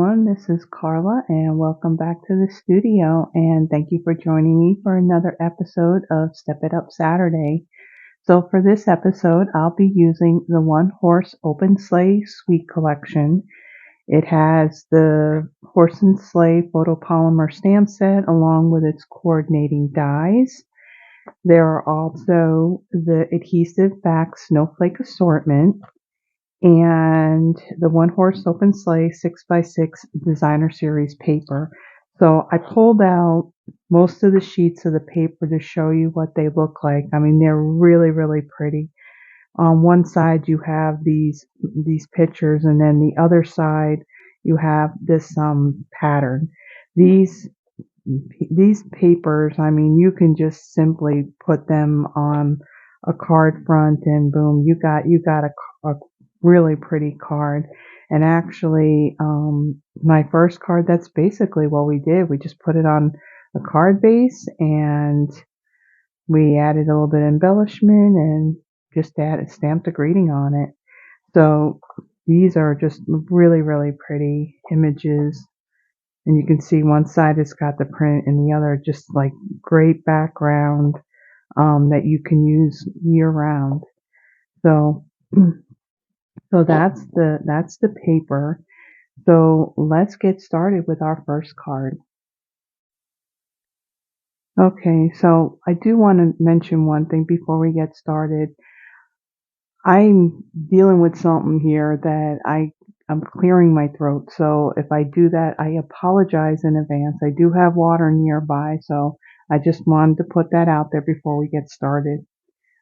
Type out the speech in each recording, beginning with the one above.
everyone, this is Carla and welcome back to the studio, and thank you for joining me for another episode of Step It Up Saturday. So for this episode, I'll be using the One Horse Open Sleigh Suite Collection. It has the Horse and Sleigh photopolymer stamp set along with its coordinating dies. There are also the adhesive back snowflake assortment and the One Horse Open Sleigh 6x6 Designer Series paper. So I pulled out most of the sheets of the paper to show you what they look like. I mean, they're really, really pretty. On one side you have these pictures, and then the other side you have this pattern. These papers, I mean, you can just simply put them on a card front and boom, you got a really pretty card. And actually, my first card, that's basically what we did. We just put it on a card base and we added a little bit of embellishment and just stamped a greeting on it. So these are just really, really pretty images. And you can see one side has got the print and the other just like great background that you can use year round. So so that's the paper. So let's get started with our first card. Okay, so I do want to mention one thing before we get started. I'm dealing with something here that I'm clearing my throat. So if I do that, I apologize in advance. I do have water nearby, so I just wanted to put that out there before we get started.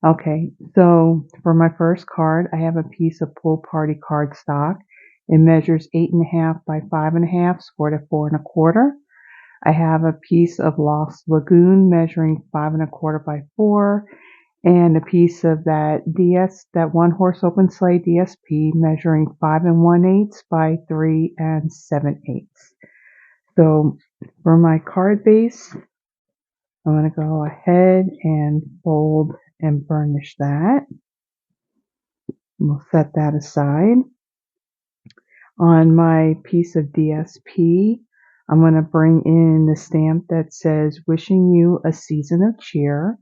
Okay, so for my first card, I have a piece of Pool Party cardstock. It measures 8.5 by 5.5, scored at 4.25. I have a piece of Lost Lagoon measuring 5.25 by 4, and a piece of that One Horse Open Sleigh DSP measuring 5 1/8 by 3 7/8. So for my card base, I'm going to go ahead and fold and burnish that. We'll set that aside. On my piece of DSP, I'm going to bring in the stamp that says "Wishing you a season of cheer."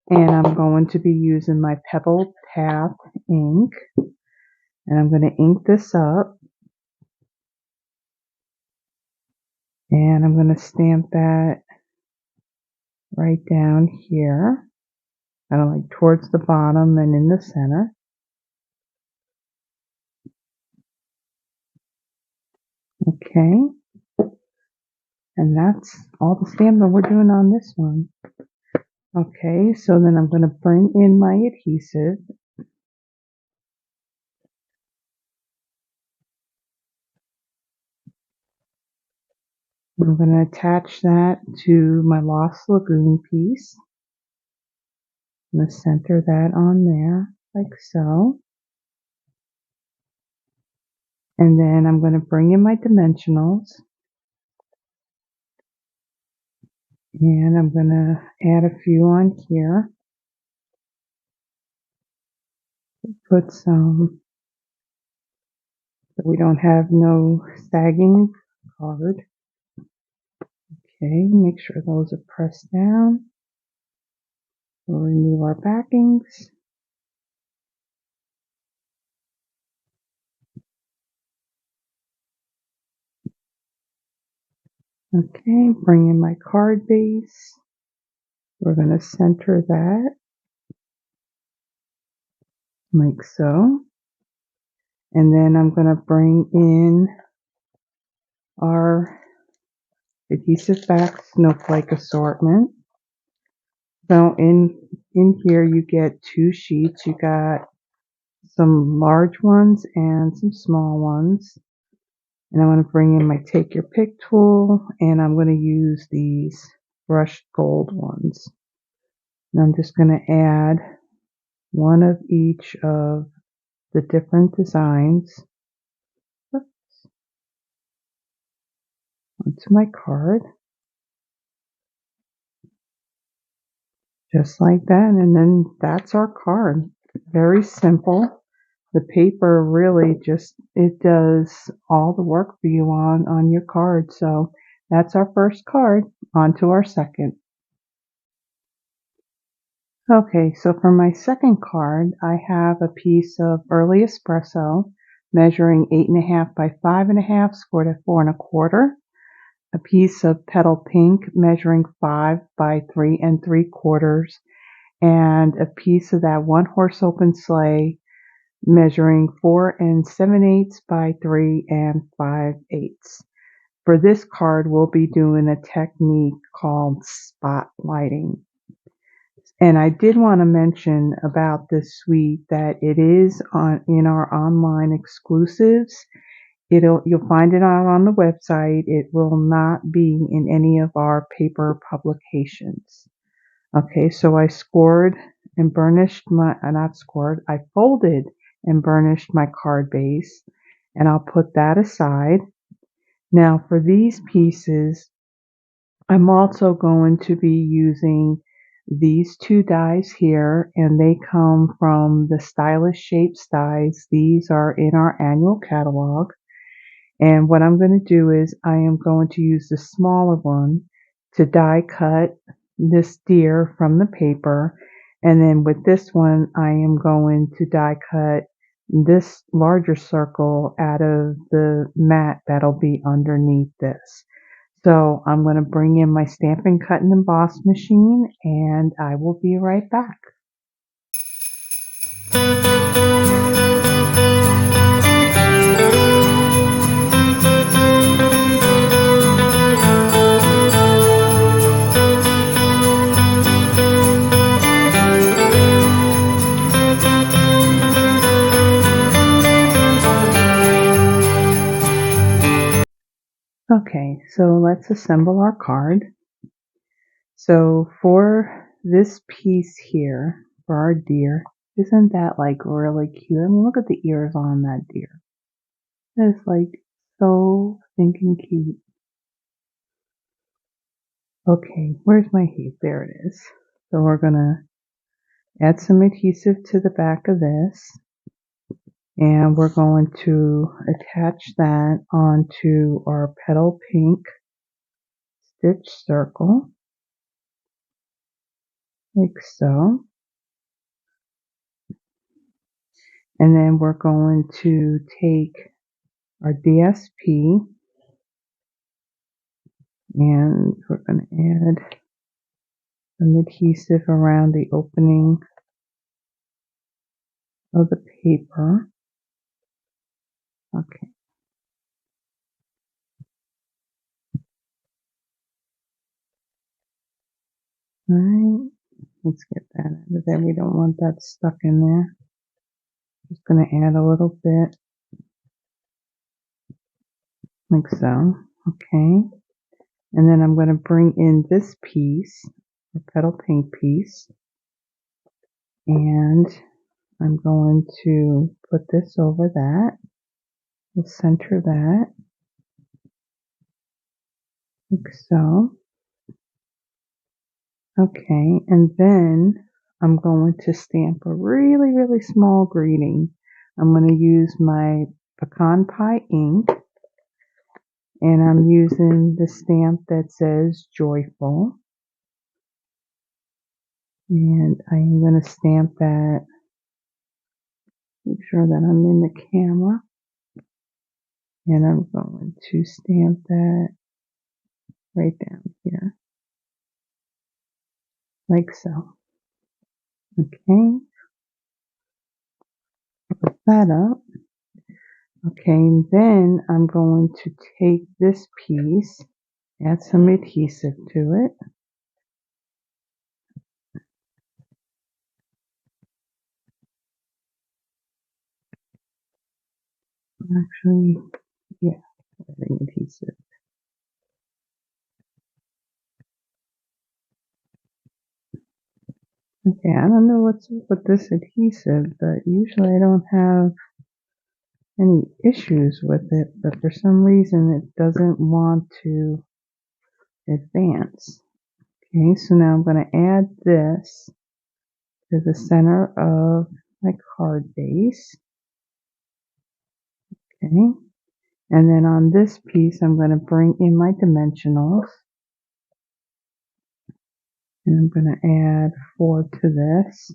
And I'm going to be using my Petal Path ink. And I'm going to ink this up. And I'm going to stamp that right down here, kind of like towards the bottom and in the center. Okay. And that's all the stamping we're doing on this one. Okay, so then I'm going to bring in my adhesive. I'm going to attach that to my Lost Lagoon piece. I'm going to center that on there, like so. And then I'm going to bring in my dimensionals. And I'm going to add a few on here. Put some, so we don't have no sagging card. Okay, make sure those are pressed down. We'll remove our backings. Okay, bring in my card base. We're going to center that like so. And then I'm going to bring in our adhesive back snowflake assortment. So in here you get two sheets. You got some large ones and some small ones. And I'm going to bring in my take your pick tool, and I'm going to use these brushed gold ones. And I'm just going to add one of each of the different designs onto my card. Just like that, and then that's our card. Very simple, the paper really just, it does all the work for you on your card. So that's our first card. On to our second. Okay, so for my second card, I have a piece of early espresso measuring 8.5 by 5.5, scored at 4.25. A piece of Petal pink measuring 5 by 3 3/4, and a piece of that one horse open sleigh measuring 4 7/8 by 3 5/8. For this card, we'll be doing a technique called spotlighting. And I did want to mention about this suite that it is in our online exclusives. You'll find it out on the website. It will not be in any of our paper publications. Okay, so I scored and burnished I folded and burnished my card base, and I'll put that aside. Now for these pieces, I'm also going to be using these two dies here, and they come from the Stylish Shapes dies. These are in our annual catalog. And what I'm going to do is I am going to use the smaller one to die cut this deer from the paper. And then with this one, I am going to die cut this larger circle out of the mat that'll be underneath this. So I'm going to bring in my Stampin' Cut and Emboss machine, and I will be right back. Okay, so let's assemble our card. So for this piece here, for our deer, isn't that like really cute? I mean, look at the ears on that deer. It's like so stinking cute. Okay, where's my heat? There it is. So we're gonna add some adhesive to the back of this, and we're going to attach that onto our Petal pink stitch circle, like so. And then we're going to take our DSP, and we're going to add some adhesive around the opening of the paper. Okay. Alright, let's get that out of there. We don't want that stuck in there. Just going to add a little bit, like so. Okay. And then I'm going to bring in this piece, the Petal pink piece, and I'm going to put this over that. We'll center that, like so. Okay, and then I'm going to stamp a really, really small greeting. I'm going to use my pecan pie ink, and I'm using the stamp that says joyful. And I'm going to stamp that, make sure that I'm in the camera. And I'm going to stamp that right down here, like so. Okay, put that up. Okay, and then I'm going to take this piece, add some adhesive to it. Actually, yeah, adding adhesive. Okay, I don't know what's up with this adhesive, but usually I don't have any issues with it, but for some reason it doesn't want to advance. Okay, so now I'm going to add this to the center of my card base. Okay. And then on this piece, I'm going to bring in my dimensionals. And I'm going to add 4 to this.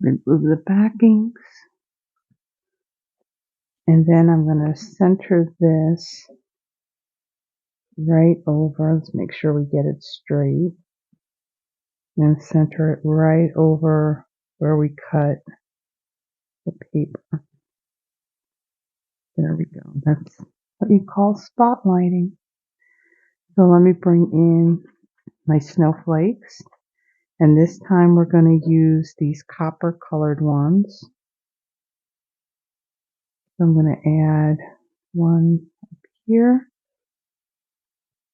Remove the backings. And then I'm going to center this right over. Let's make sure we get it straight. And center it right over where we cut the paper. There we go. That's what you call spotlighting. So let me bring in my snowflakes. And this time we're going to use these copper colored ones. So I'm going to add one up here.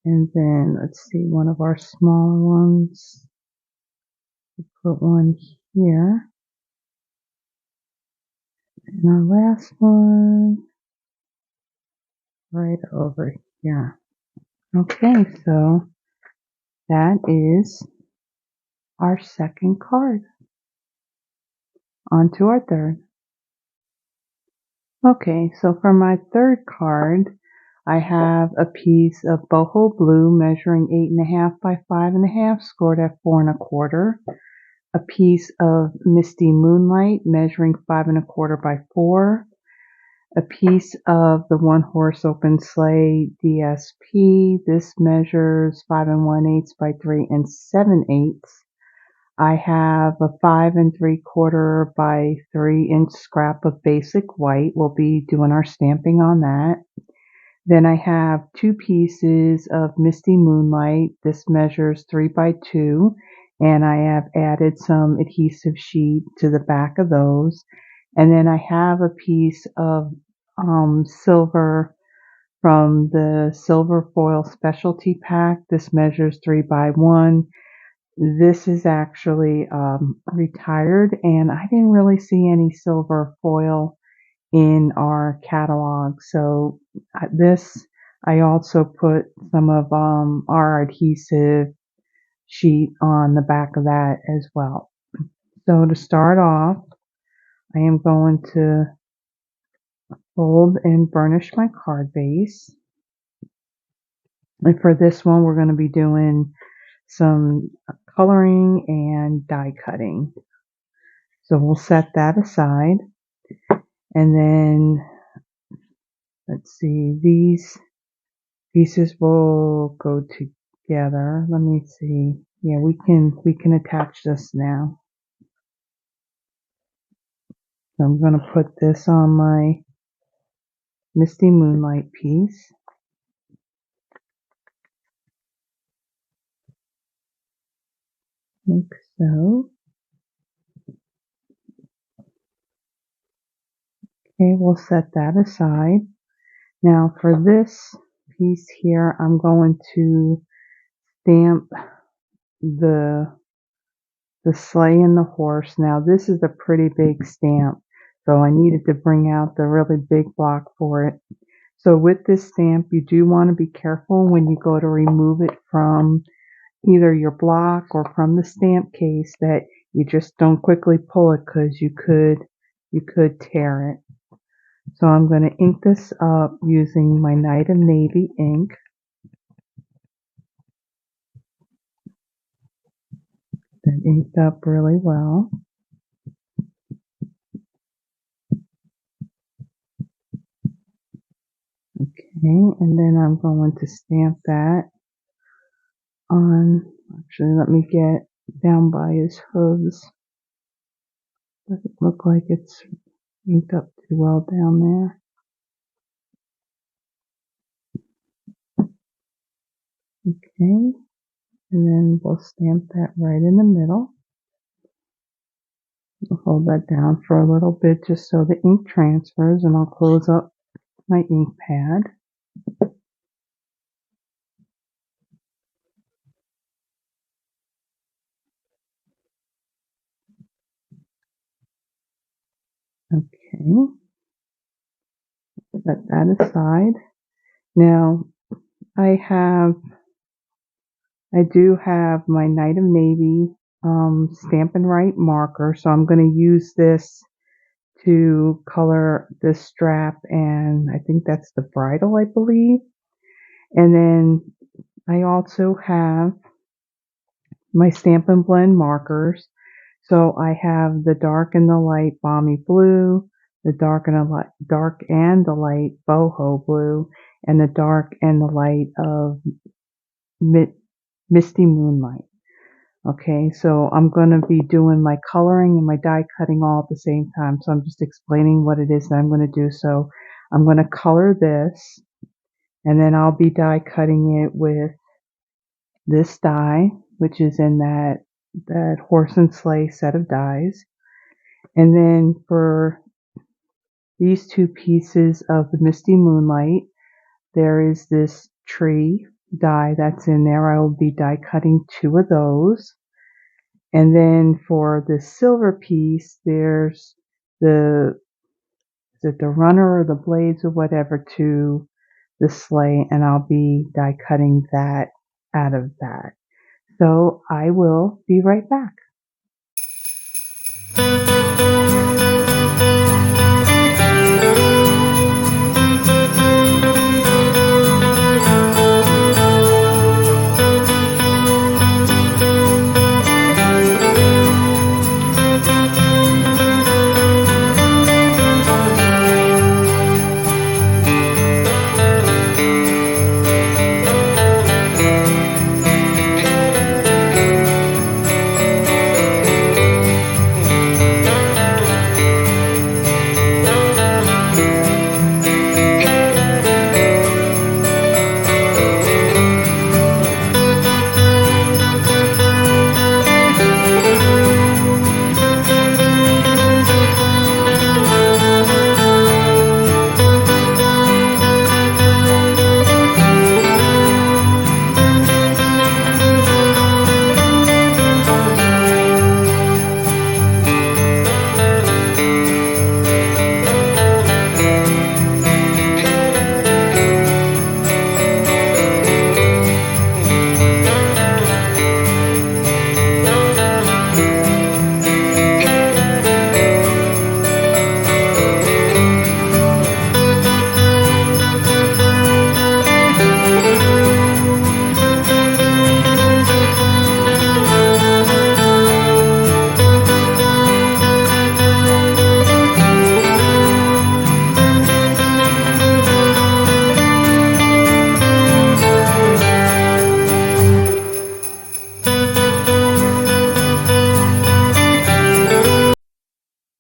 And then let's see, one of our smaller ones. Put one here. And our last one right over here. Okay, so that is our second card. On to our third. Okay, so for my third card, I have a piece of Boho blue measuring 8.5 by 5.5, scored at 4 1/4. A piece of Misty Moonlight measuring 5 1/4 by 4. A piece of the One Horse Open Sleigh DSP. This measures 5 1/8 by 3 7/8. I have a 5 3/4 by 3-inch scrap of basic white. We'll be doing our stamping on that. Then I have 2 pieces of Misty Moonlight. This measures 3 by 2, and I have added some adhesive sheet to the back of those. And then I have a piece of silver from the Silver Foil Specialty Pack. This measures 3 by 1. This is actually retired, and I didn't really see any silver foil in our catalog. So this, I also put some of our adhesive sheet on the back of that as well. So to start off, I am going to fold and burnish my card base. And for this one, we're going to be doing some coloring and die cutting. So we'll set that aside. And then, let's see, these pieces will go together. Let me see. Yeah, we can attach this now. So I'm going to put this on my Misty Moonlight piece. Like so. Okay, we'll set that aside. Now for this piece here, I'm going to stamp the sleigh and the horse. Now this is a pretty big stamp, so I needed to bring out the really big block for it. So with this stamp, you do want to be careful when you go to remove it from either your block or from the stamp case that you just don't quickly pull it, because you could tear it. So I'm going to ink this up using my Night of Navy ink. That inked up really well. Okay, and then I'm going to stamp that on. Actually, let me get down by his hooves. Doesn't look like it's inked up too well down there. Okay, and then we'll stamp that right in the middle. I'll hold that down for a little bit just so the ink transfers, and I'll close up my ink pad. Okay, set that aside. Now I have I do have my Night of Navy Stampin' Right marker, so I'm going to use this to color this strap, and I think that's the bridle, I believe. And then I also have my Stampin' Blend markers. So I have the dark and the light balmy blue, the dark and the light boho blue, and the dark and the light of Misty Moonlight. Okay, so I'm going to be doing my coloring and my die cutting all at the same time. So I'm just explaining what it is that I'm going to do. So I'm going to color this, and then I'll be die cutting it with this die, which is in that horse and sleigh set of dies. And then for these two pieces of the Misty Moonlight, there is this tree die that's in there. I will be die cutting two of those. And then for the silver piece, there's the runner or the blades or whatever to the sleigh, and I'll be die cutting that out of that. So I will be right back.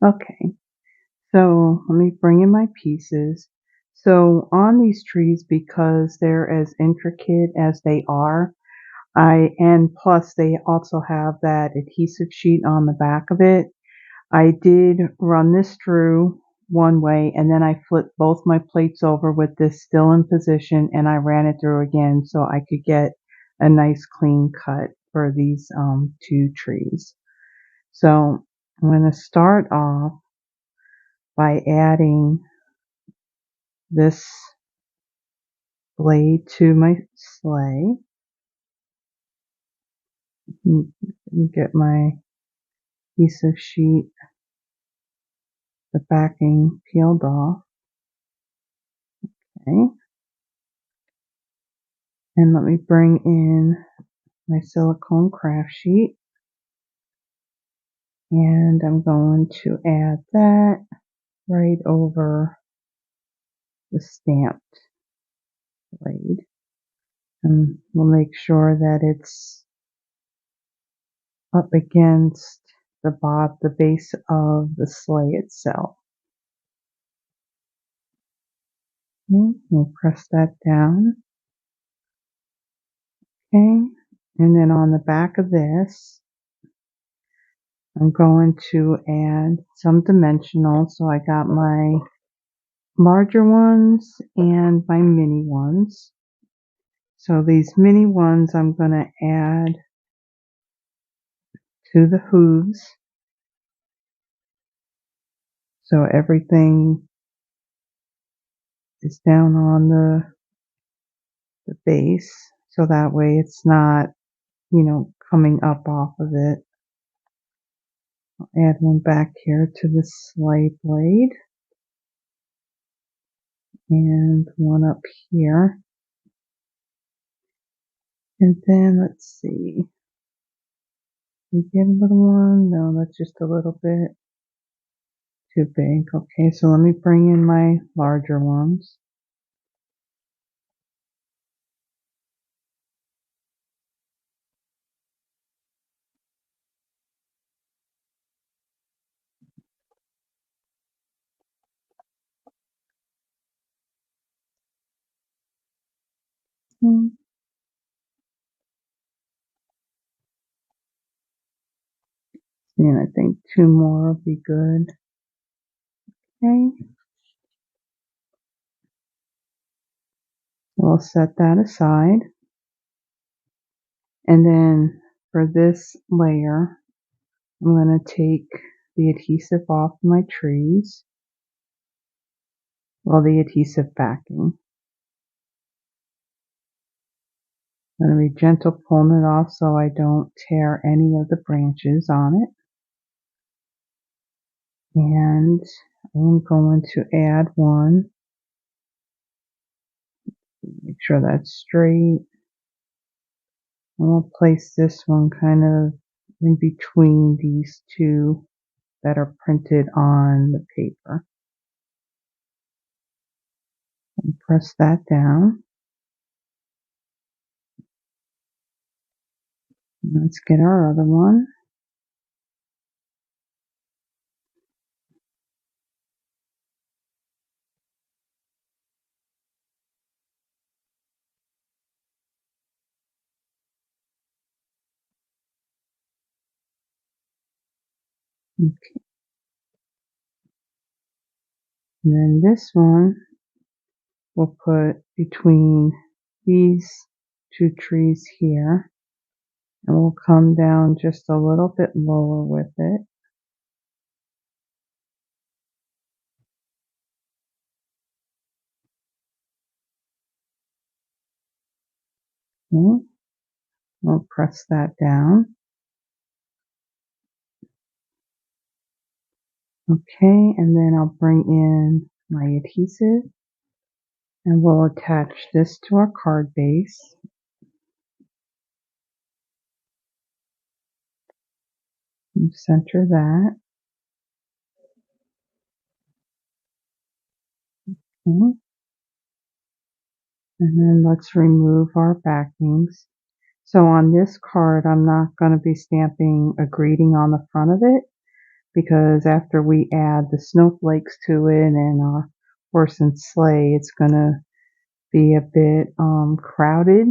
Okay, so let me bring in my pieces. So on these trees, because they're as intricate as they are, and plus they also have that adhesive sheet on the back of it, I did run this through one way, and then I flipped both my plates over with this still in position, and I ran it through again so I could get a nice clean cut for these two trees. So I'm going to start off by adding this blade to my sleigh. Get my piece of sheet, the backing peeled off. Okay. And let me bring in my silicone craft sheet. And I'm going to add that right over the stamped blade. And we'll make sure that it's up against the base of the sleigh itself. Okay, we'll press that down. Okay, and then on the back of this, I'm going to add some dimensional. So I got my larger ones and my mini ones. So these mini ones I'm going to add to the hooves. So everything is down on the base. So that way it's not coming up off of it. I'll add one back here to the sleigh blade and one up here. And then let's see. We get a little one? No, that's just a little bit too big. Okay, so let me bring in my larger ones. And I think two more will be good. Okay. We'll set that aside. And then for this layer, I'm going to take the adhesive off my trees. Well, the adhesive backing. I'm going to be gentle pulling it off so I don't tear any of the branches on it. And I'm going to add one. Make sure that's straight. And we'll place this one kind of in between these two that are printed on the paper. And press that down. Let's get our other one. Okay. And then this one we'll put between these two trees here. And we'll come down just a little bit lower with it. Okay. We'll press that down. Okay, and then I'll bring in my adhesive and we'll attach this to our card base. And center that. Okay. And then let's remove our backings. So on this card, I'm not going to be stamping a greeting on the front of it because after we add the snowflakes to it and our horse and sleigh, it's going to be a bit crowded.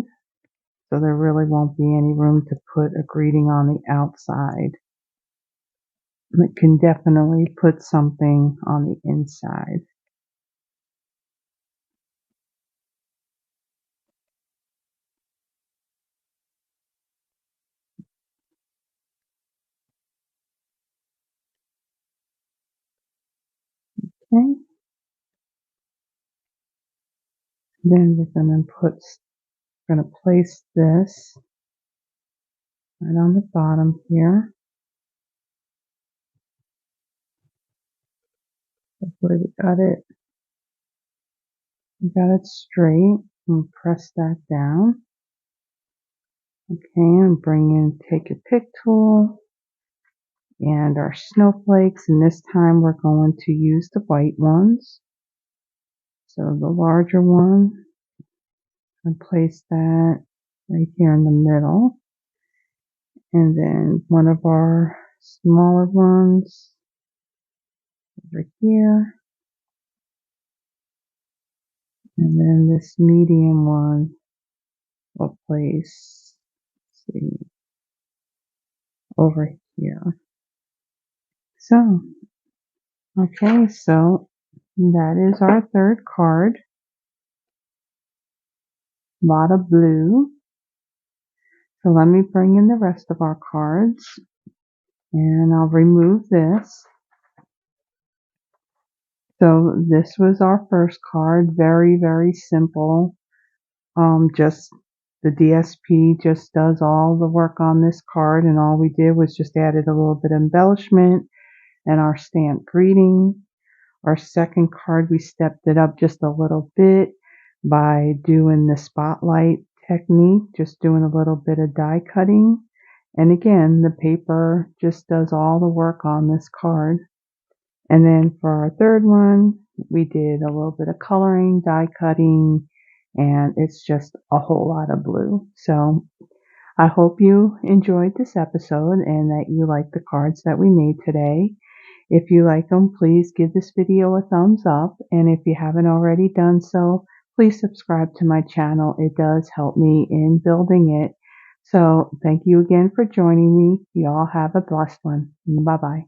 So there really won't be any room to put a greeting on the outside. It can definitely put something on the inside. Okay. Then we're going to place this right on the bottom here. Hopefully we got it straight, and press that down. Okay, and take a pick tool and our snowflakes, and this time we're going to use the white ones. So the larger one, and place that right here in the middle. And then one of our smaller ones over here. And then this medium one we'll place, let's see, over here. So, okay, so that is our third card. A lot of blue. So let me bring in the rest of our cards. And I'll remove this. So this was our first card. Very, very simple. Just The DSP just does all the work on this card, and all we did was just added a little bit of embellishment and our stamped greeting. Our second card, we stepped it up just a little bit by doing the spotlight technique, just doing a little bit of die cutting. And again, the paper just does all the work on this card. And then for our third one, we did a little bit of coloring, die cutting, and it's just a whole lot of blue. So I hope you enjoyed this episode and that you like the cards that we made today. If you like them, please give this video a thumbs up. And if you haven't already done so, please subscribe to my channel. It does help me in building it. So thank you again for joining me. You all have a blessed one. Bye-bye.